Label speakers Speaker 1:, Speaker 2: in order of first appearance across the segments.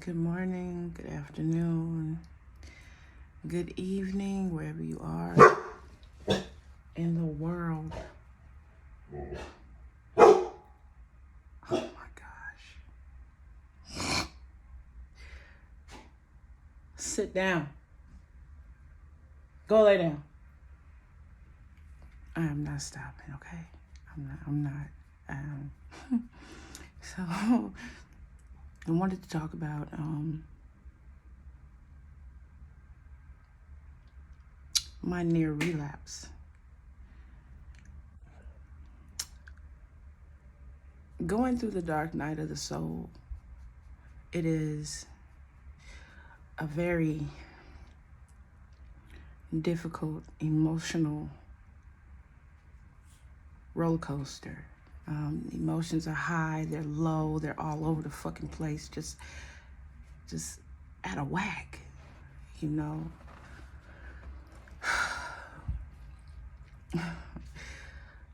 Speaker 1: Good morning, good afternoon, good evening, wherever you are in the world. Oh my gosh. Sit down. Go lay down. I am not stopping, okay? I'm not. So I wanted to talk about my near relapse. Going through the dark night of the soul, it is a very difficult, emotional roller coaster. Emotions are high, they're low, they're all over the fucking place, just out of whack, you know.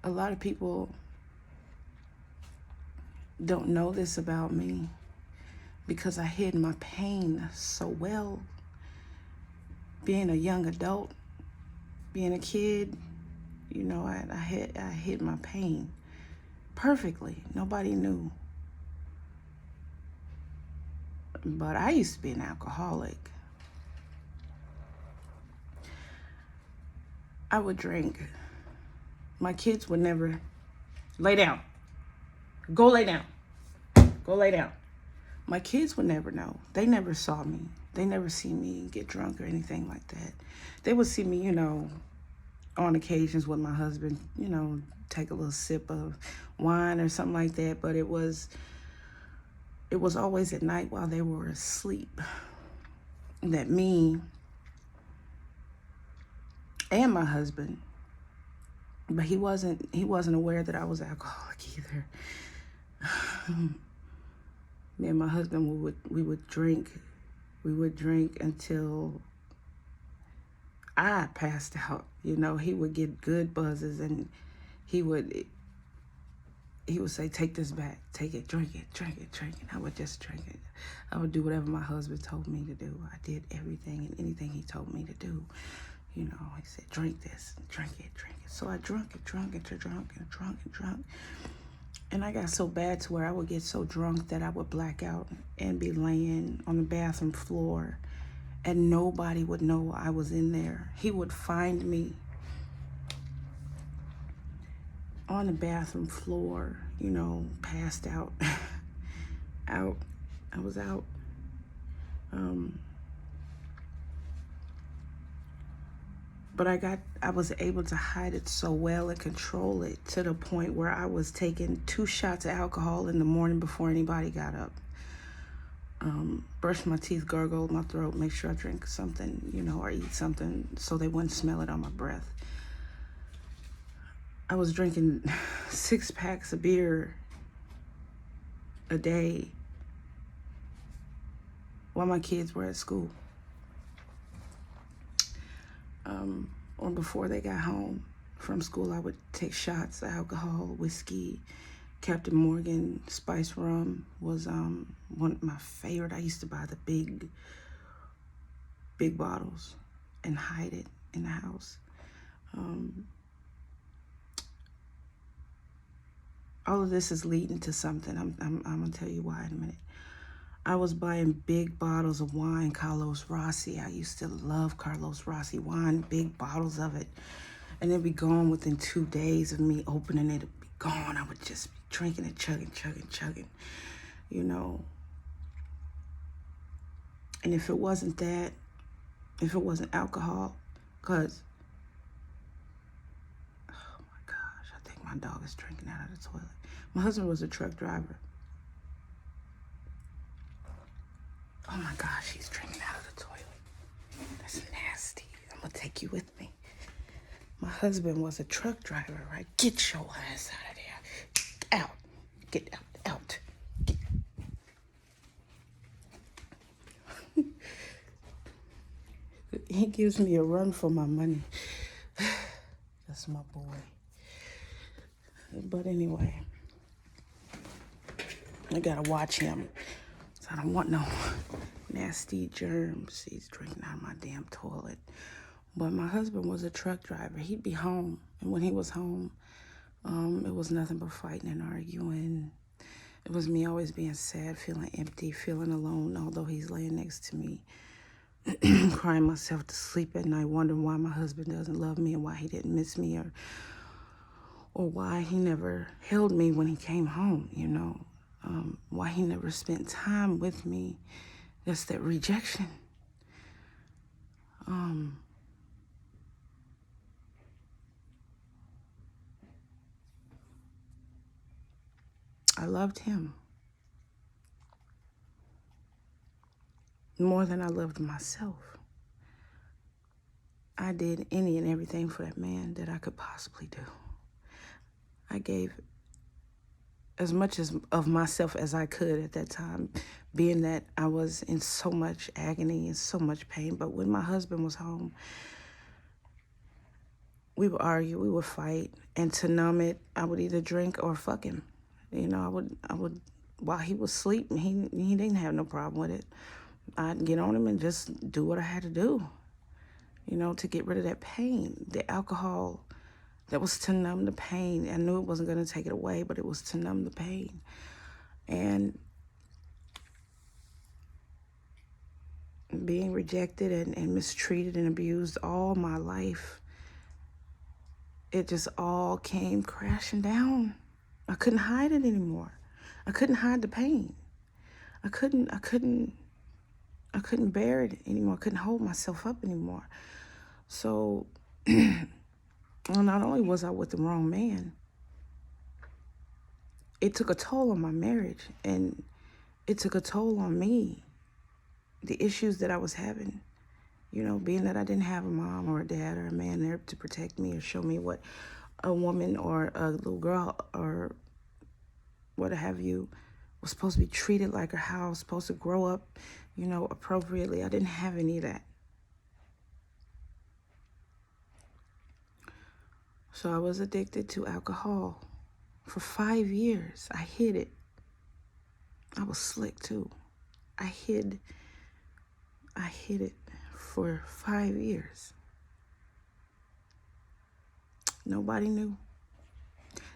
Speaker 1: A lot of people don't know this about me because I hid my pain so well. Being a young adult, being a kid, you know, I hid my pain perfectly. Nobody knew. But I used to be an alcoholic. I would drink. My kids would never lay down. Go lay down. Go lay down. My kids would never know. They never saw me. They never see me get drunk or anything like that. They would see me, you know, on occasions with my husband, you know, take a little sip of wine or something like that. But it was always at night while they were asleep that me and my husband, but he wasn't aware that I was alcoholic either. Me and my husband, we would drink until I passed out. You know, he would get good buzzes and he would say, "Take this back, take it, drink it, drink it, drink it." I would just drink it. I would do whatever my husband told me to do. I did everything and anything he told me to do. You know, he said, "Drink this, drink it, drink it." So I drunk it. And I got so bad to where I would get so drunk that I would black out and be laying on the bathroom floor and nobody would know I was in there. He would find me on the bathroom floor, you know, passed out. I was out. But I was able to hide it so well and control it to the point where I was taking 2 shots of alcohol in the morning before anybody got up. Brush my teeth, gargle my throat, make sure I drink something, you know, or eat something so they wouldn't smell it on my breath. I was drinking 6 packs of beer a day while my kids were at school. Or before they got home from school, I would take shots of alcohol, whiskey. Captain Morgan spice rum was one of my favorite. I used to buy the big bottles and hide it in the house. All of this is leading to something. I'm gonna tell you why in a minute. I was buying big bottles of wine, Carlos Rossi. I used to love Carlos Rossi wine, big bottles of it. And it'd be gone within 2 days of me opening it. It'd be gone. I would just be drinking and chugging, you know. And if it wasn't that, if it wasn't alcohol, because, oh my gosh, I think my dog is drinking out of the toilet. My husband was a truck driver. Oh my gosh, he's drinking out of the toilet. That's nasty. I'm gonna take you with me. My husband was a truck driver, right? Get your ass out of there. Out. Get out. Get. He gives me a run for my money. That's my boy. But anyway, I gotta watch him. So I don't want no nasty germs. He's drinking out of my damn toilet. But my husband was a truck driver. He'd be home. And when he was home, it was nothing but fighting and arguing. It was me always being sad, feeling empty, feeling alone, although he's laying next to me, crying myself to sleep at night, wondering why my husband doesn't love me and why he didn't miss me, or why he never held me when he came home, you know, why he never spent time with me. That's that rejection. I loved him more than I loved myself. I did any and everything for that man that I could possibly do. I gave as much of myself as I could at that time, being that I was in so much agony and so much pain. But when my husband was home, we would argue, we would fight, and to numb it, I would either drink or fuck him. You know, I would, while he was asleep, he didn't have no problem with it. I'd get on him and just do what I had to do, you know, to get rid of that pain. The alcohol, that was to numb the pain. I knew it wasn't going to take it away, but it was to numb the pain. And being rejected and mistreated and abused all my life, it just all came crashing down. I couldn't hide it anymore. I couldn't hide the pain. I couldn't bear it anymore. I couldn't hold myself up anymore. So, well, not only was I with the wrong man, it took a toll on my marriage, and it took a toll on me. The issues that I was having, you know, being that I didn't have a mom or a dad or a man there to protect me or show me what a woman or a little girl or what have you was supposed to be treated like, or how I was supposed to grow up, you know, appropriately. I didn't have any of that. So I was addicted to alcohol for 5 years. I hid it. I was slick too. I hid it for 5 years. Nobody knew.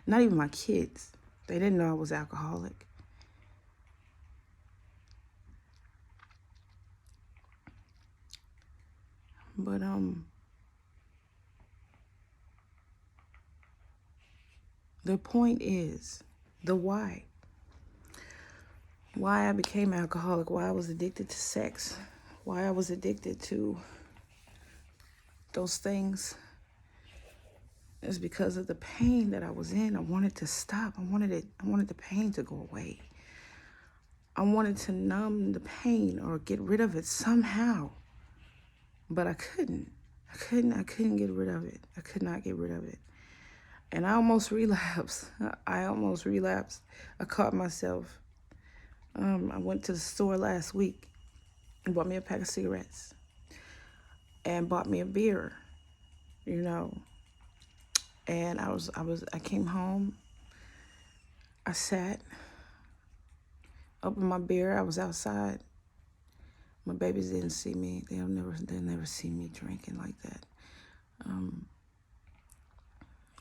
Speaker 1: Not even my kids. They didn't know I was alcoholic. But the point is the why. Why I became alcoholic, why I was addicted to sex, why I was addicted to those things is because of the pain that I was in. I wanted to stop. I wanted the pain to go away. I wanted to numb the pain or get rid of it somehow. But I couldn't. I couldn't get rid of it. I could not get rid of it. And I almost relapsed. I caught myself. I went to the store last week and bought me a pack of cigarettes and bought me a beer, you know. And I came home. I sat, opened my beer. I was outside. My babies didn't see me. They'll never see me drinking like that.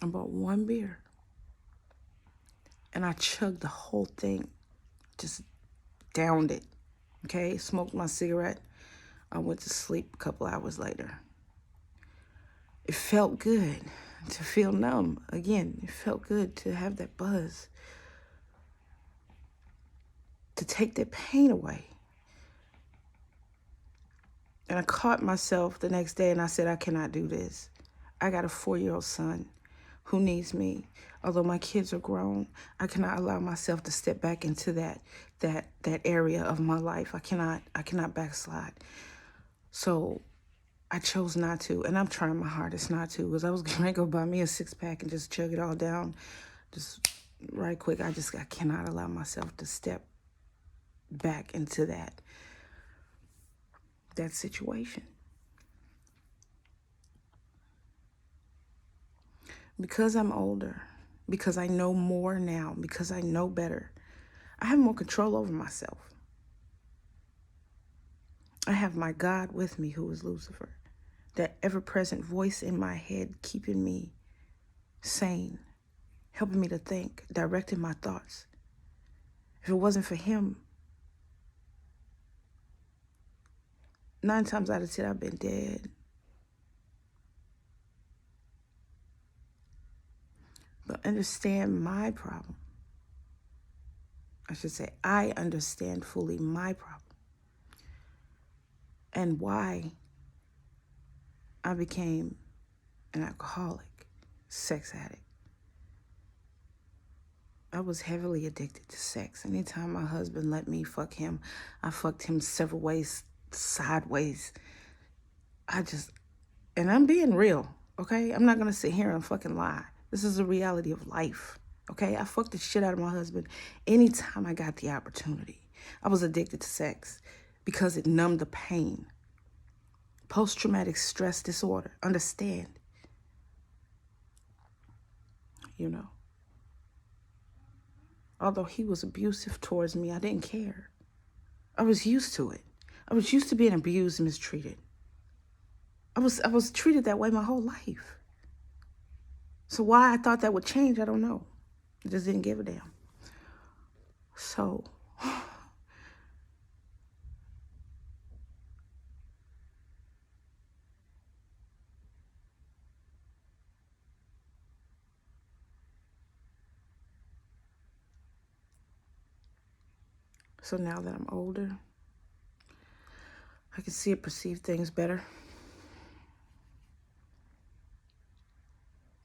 Speaker 1: I bought one beer, and I chugged the whole thing, just downed it, okay? Smoked my cigarette. I went to sleep a couple hours later. It felt good to feel numb again. It felt good to have that buzz, to take that pain away. And I caught myself the next day and I said, I cannot do this. I got a 4-year-old son who needs me. Although my kids are grown, I cannot allow myself to step back into that area of my life. I cannot backslide. So I chose not to, and I'm trying my hardest not to, because I was going to go buy me a 6-pack and just chug it all down, just right quick. I cannot allow myself to step back into that situation. Because I'm older, because I know more now, because I know better, I have more control over myself. I have my God with me, who is Lucifer, that ever-present voice in my head, keeping me sane, helping me to think, directing my thoughts. If it wasn't for him, 9 times out of 10, I've been dead. But understand my problem. I should say, I understand fully my problem and why I became an alcoholic, sex addict. I was heavily addicted to sex. Anytime my husband let me fuck him, I fucked him several ways, sideways. And I'm being real, okay? I'm not gonna sit here and fucking lie. This is the reality of life, okay? I fucked the shit out of my husband anytime I got the opportunity. I was addicted to sex because it numbed the pain. Post-traumatic stress disorder, understand, you know. Although he was abusive towards me, I didn't care. I was used to it. I was used to being abused and mistreated. I was treated that way my whole life. So why I thought that would change, I don't know. I just didn't give a damn. So now that I'm older, I can see and perceive things better.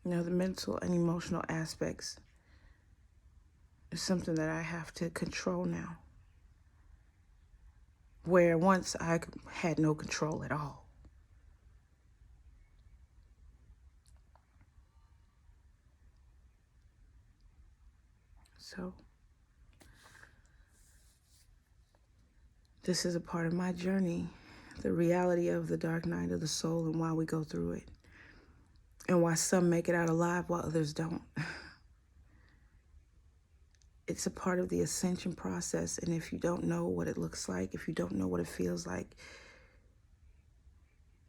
Speaker 1: You know, the mental and emotional aspects is something that I have to control now. Where once I had no control at all. So this is a part of my journey, the reality of the dark night of the soul and why we go through it. And why some make it out alive while others don't. It's a part of the ascension process. And if you don't know what it looks like, if you don't know what it feels like,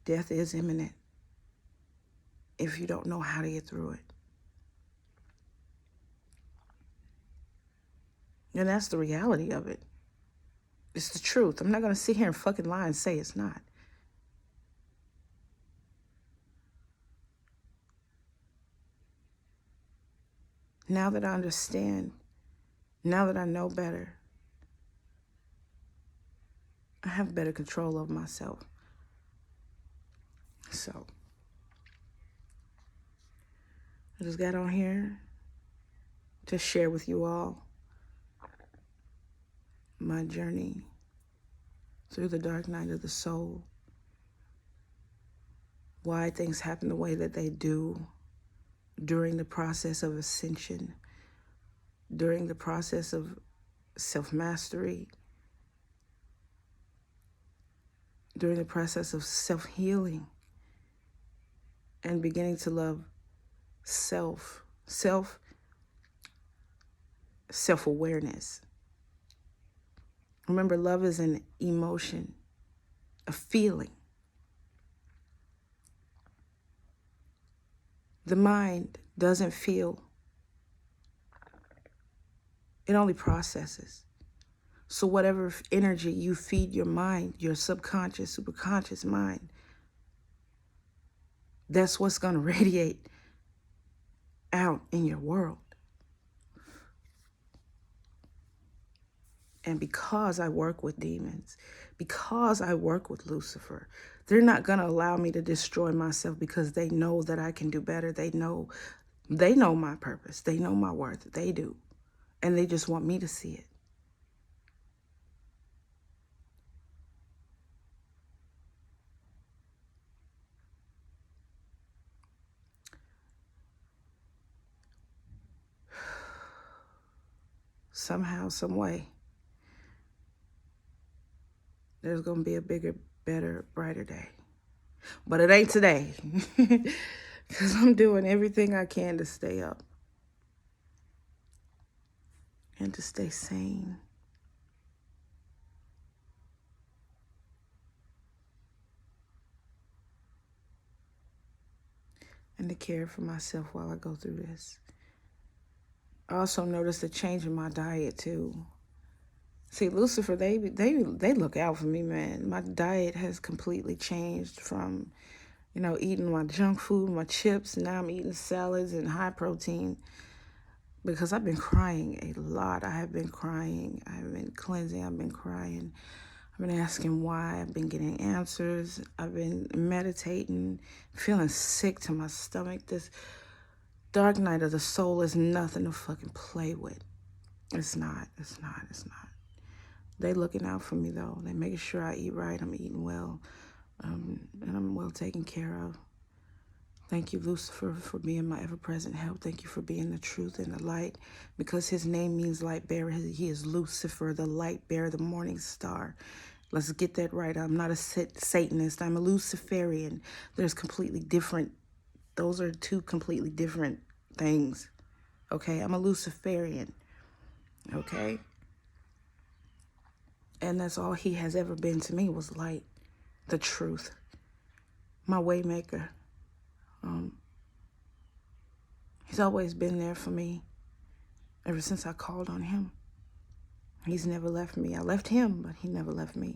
Speaker 1: death is imminent. If you don't know how to get through it. And that's the reality of it. It's the truth. I'm not going to sit here and fucking lie and say it's not. Now that I understand, now that I know better, I have better control of myself. So, I just got on here to share with you all my journey through the dark night of the soul, why things happen the way that they do during the process of ascension, during the process of self-mastery, during the process of self-healing, and beginning to love self-awareness. Remember, love is an emotion, a feeling. The mind doesn't feel. It only processes. So whatever energy you feed your mind, your subconscious, superconscious mind, that's what's going to radiate out in your world. And because I work with demons, because I work with Lucifer, they're not going to allow me to destroy myself because they know that I can do better. They know my purpose. They know my worth. They do. And they just want me to see it. Somehow, some way, there's going to be a bigger, better, brighter day. But it ain't today. Because I'm doing everything I can to stay up. And to stay sane. and to care for myself while I go through this. I also noticed a change in my diet too. See, Lucifer, they look out for me, man. My diet has completely changed from, eating my junk food, my chips. Now I'm eating salads and high protein because I've been crying a lot. I have been crying. I've been cleansing. I've been crying. I've been asking why. I've been getting answers. I've been meditating, feeling sick to my stomach. This dark night of the soul is nothing to fucking play with. It's not. It's not. It's not. They looking out for me, though. They making sure I eat right. I'm eating well. And I'm well taken care of. Thank you, Lucifer, for being my ever-present help. Thank you for being the truth and the light. Because his name means light bearer. He is Lucifer, the light bearer, the morning star. Let's get that right. I'm not a Satanist. I'm a Luciferian. There's completely different. Those are two completely different things. Okay? I'm a Luciferian. Okay? And that's all he has ever been to me was light, the truth, my way maker. He's always been there for me ever since I called on him. He's never left me. I left him, but he never left me.